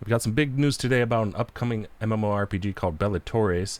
We got some big news today about an upcoming MMORPG called Bellatores.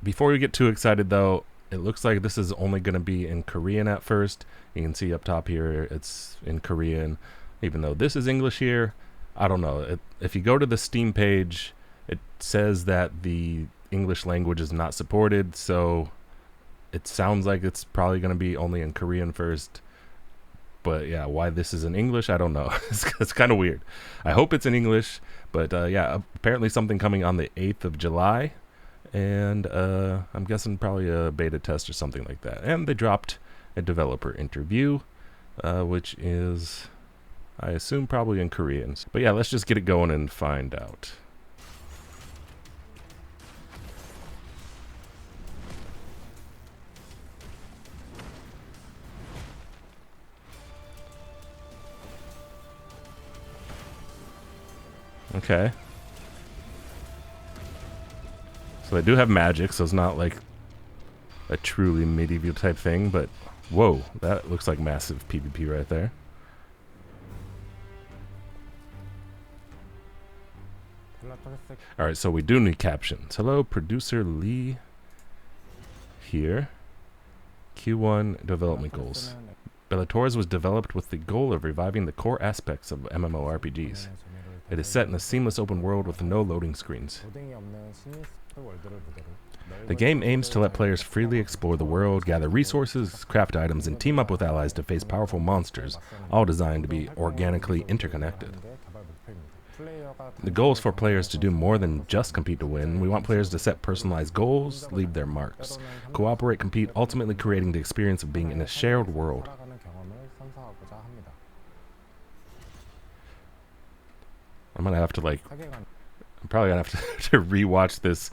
Before we get too excited, though, it looks like this is only going to be in Korean at first. You can see up top here, it's in Korean. Even though this is English here, I don't know. If you go to the Steam page, it says that the English language is not supported, so it sounds like it's probably going to be only in Korean first. But yeah, why this is in English, I don't know. It's kind of weird. I hope it's in English, but yeah, apparently something coming on the 8th of July. And I'm guessing probably a beta test or something like that. And they dropped a developer interview, which is, I assume, probably in Korean. But yeah, let's just get it going and find out. Okay. So they do have magic, so it's not like a truly medieval type thing, but whoa, that looks like massive PvP right there. Alright, so we do need captions. Hello, producer Lee here. Q1 development goals. Bellatores was developed with the goal of reviving the core aspects of MMORPGs. It is set in a seamless open world with no loading screens. The game aims to let players freely explore the world, gather resources, craft items, and team up with allies to face powerful monsters, all designed to be organically interconnected. The goal is for players to do more than just compete to win. We want players to set personalized goals, leave their marks, cooperate, compete, ultimately creating the experience of being in a shared world. I'm gonna have to I'm probably gonna have to rewatch this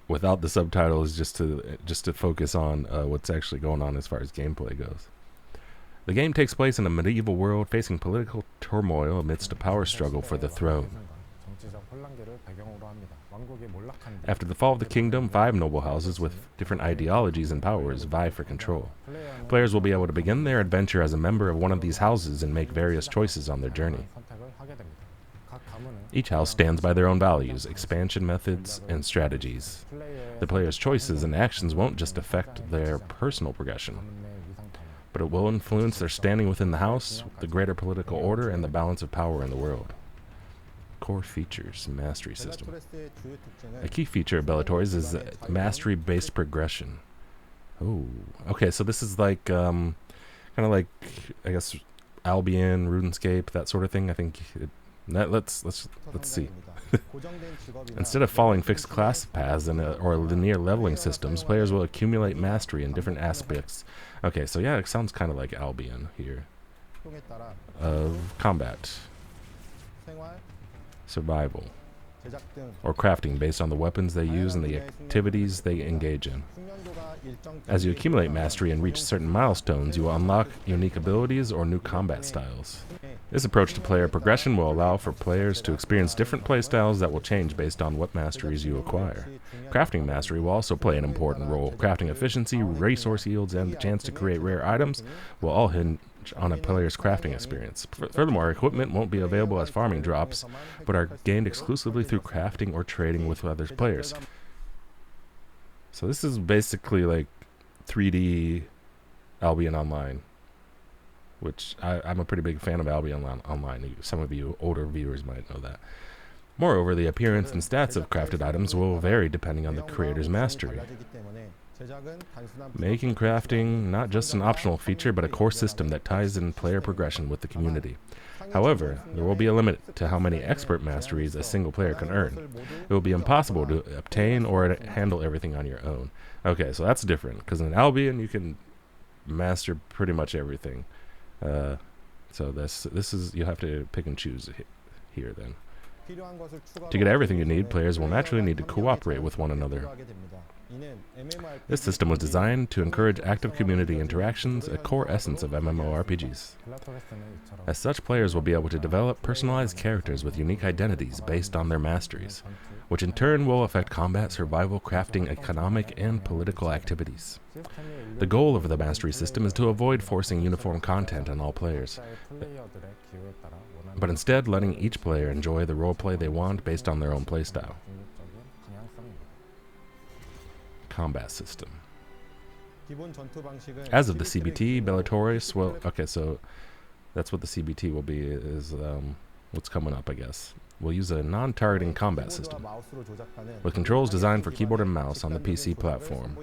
without the subtitles just to focus on what's actually going on as far as gameplay goes. The game takes place in a medieval world facing political turmoil amidst a power struggle for the throne. After the fall of the kingdom, 5 noble houses with different ideologies and powers vie for control. Players will be able to begin their adventure as a member of one of these houses and make various choices on their journey. Each house stands by their own values, expansion methods, and strategies. The player's choices and actions won't just affect their personal progression, but it will influence their standing within the house, the greater political order, and the balance of power in the world. Core features, mastery system. A key feature of Bellatores is mastery-based progression. Oh, okay, so this is like, kind of like, I guess, Albion, RuneScape, that sort of thing. I think let's see. Instead of following fixed class paths or linear leveling systems, players will accumulate mastery in different aspects. Okay, so yeah, it sounds kind of like Albion here. Of combat, survival, or crafting based on the weapons they use and the activities they engage in. As you accumulate mastery and reach certain milestones, you will unlock unique abilities or new combat styles. This approach to player progression will allow for players to experience different playstyles that will change based on what masteries you acquire. Crafting mastery will also play an important role. Crafting efficiency, resource yields, and the chance to create rare items will all hinge on a player's crafting experience. Furthermore, equipment won't be available as farming drops, but are gained exclusively through crafting or trading with other players. So this is basically like 3D Albion Online, which I'm a pretty big fan of Albion Online. Some of you older viewers might know that. Moreover, the appearance and stats of crafted items will vary depending on the creator's mastery, making crafting not just an optional feature but a core system that ties in player progression with the community. However, there will be a limit to how many expert masteries a single player can earn. It will be impossible to obtain or handle everything on your own. Okay, so that's different, because in Albion you can master pretty much everything. So this is, you have to pick and choose here then. To get everything you need, players will naturally need to cooperate with one another. This system was designed to encourage active community interactions, a core essence of MMORPGs. As such, players will be able to develop personalized characters with unique identities based on their masteries, which in turn will affect combat, survival, crafting, economic, and political activities. The goal of the mastery system is to avoid forcing uniform content on all players. but instead letting each player enjoy the roleplay they want based on their own playstyle. Combat system. As of the CBT, Bellatores, well, okay, so that's what the CBT will be, is what's coming up, I guess. We'll use a non-targeting combat system, with controls designed for keyboard and mouse on the PC platform.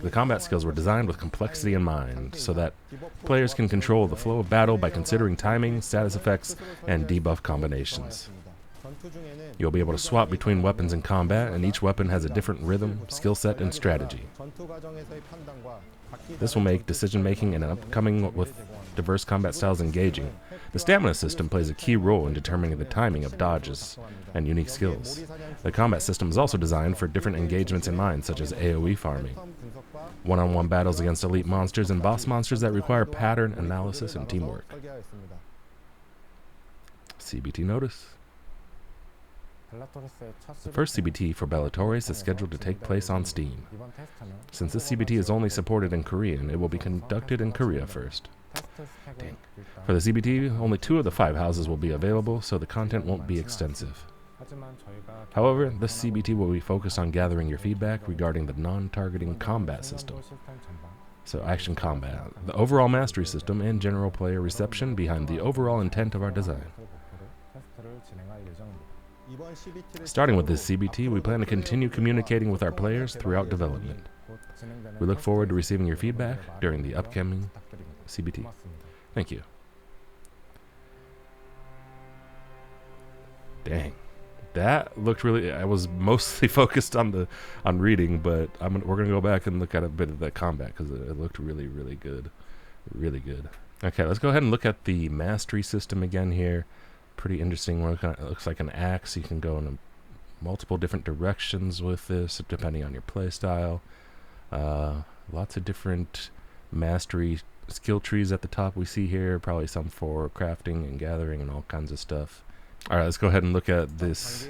The combat skills were designed with complexity in mind, so that players can control the flow of battle by considering timing, status effects, and debuff combinations. You'll be able to swap between weapons in combat, and each weapon has a different rhythm, skill set, and strategy. This will make decision-making and upcoming with diverse combat styles engaging. The stamina system plays a key role in determining the timing of dodges and unique skills. The combat system is also designed for different engagements in mind, such as AoE farming, one-on-one battles against elite monsters, and boss monsters that require pattern analysis and teamwork. CBT notice. The first CBT for Bellatores is scheduled to take place on Steam. Since this CBT is only supported in Korean, it will be conducted in Korea first. Dang. For the CBT, only 2 of the 5 houses will be available, so the content won't be extensive. However, this CBT will be focused on gathering your feedback regarding the non-targeting combat system. So action combat, the overall mastery system, and general player reception behind the overall intent of our design. Starting with this CBT, we plan to continue communicating with our players throughout development. We look forward to receiving your feedback during the upcoming CBT. Thank you. Dang. That looked really... I was mostly focused on reading, but we're going to go back and look at a bit of that combat because it looked really, really good. Really good. Okay, let's go ahead and look at the mastery system again here. Pretty interesting one. It looks like an axe. You can go in multiple different directions with this, depending on your playstyle. Lots of different mastery skill trees at the top we see here. Probably some for crafting and gathering and all kinds of stuff. All right, let's go ahead and look at these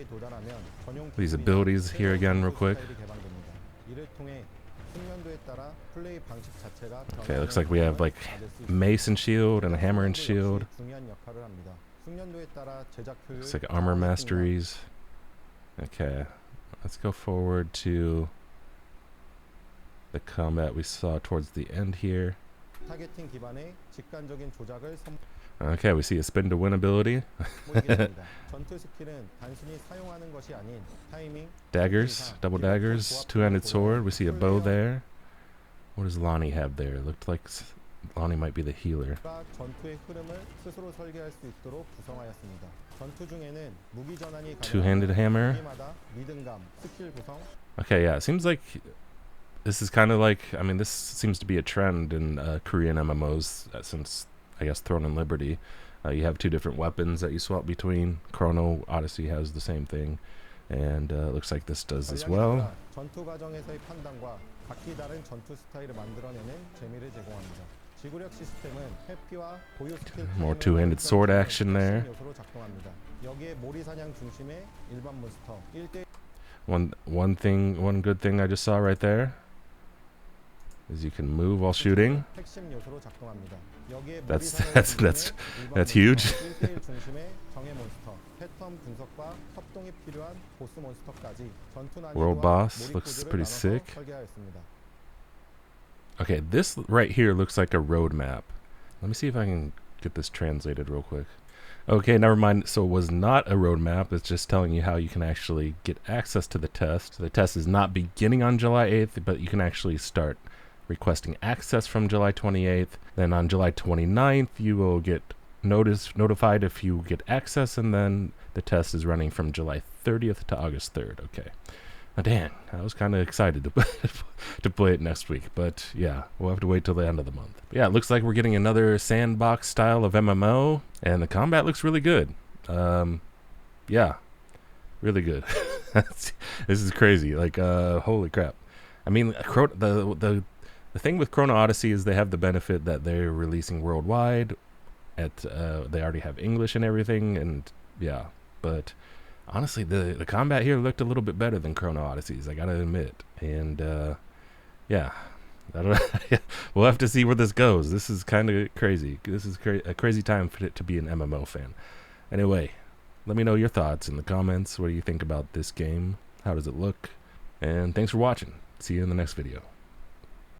abilities here again real quick. Okay, looks like we have like mace and shield and a hammer and shield. Looks like armor masteries. Okay, let's go forward to the combat we saw towards the end here. Okay, we see a spin to win ability. Daggers, double daggers, two-handed sword. We see a bow there. What does Lonnie have there? Looked like Lonnie might be the healer. Two-handed hammer. Okay, yeah, it seems like this is kind of like, I mean, this seems to be a trend in Korean MMOs since, I guess, Throne and Liberty. You have 2 different weapons that you swap between. Chrono Odyssey has the same thing, and looks like this does as well. More two-handed sword action there. One good thing I just saw right there is you can move while shooting. That's huge. World boss looks pretty sick. Okay, this right here looks like a roadmap. Let me see if I can get this translated real quick. Okay, never mind. So it was not a roadmap. It's just telling you how you can actually get access to the test. The test is not beginning on July 8th, but you can actually start requesting access from July 28th. Then on July 29th, you will get notified if you get access, and then the test is running from July 30th to August 3rd. Okay. Oh, dang, I was kind of excited to play it next week, but yeah, we'll have to wait till the end of the month. But yeah, it looks like we're getting another sandbox style of MMO, and the combat looks really good. Yeah, really good. This is crazy. Like, holy crap. I mean, the thing with Chrono Odyssey is they have the benefit that they're releasing worldwide. They already have English and everything, and yeah, but honestly, the combat here looked a little bit better than Chrono Odyssey's, I gotta admit. And yeah, I don't we'll have to see where this goes. This is kind of crazy. This is a crazy time for it to be an MMO fan. Anyway, let me know your thoughts in the comments. What do you think about this game? How does it look? And thanks for watching. See you in the next video.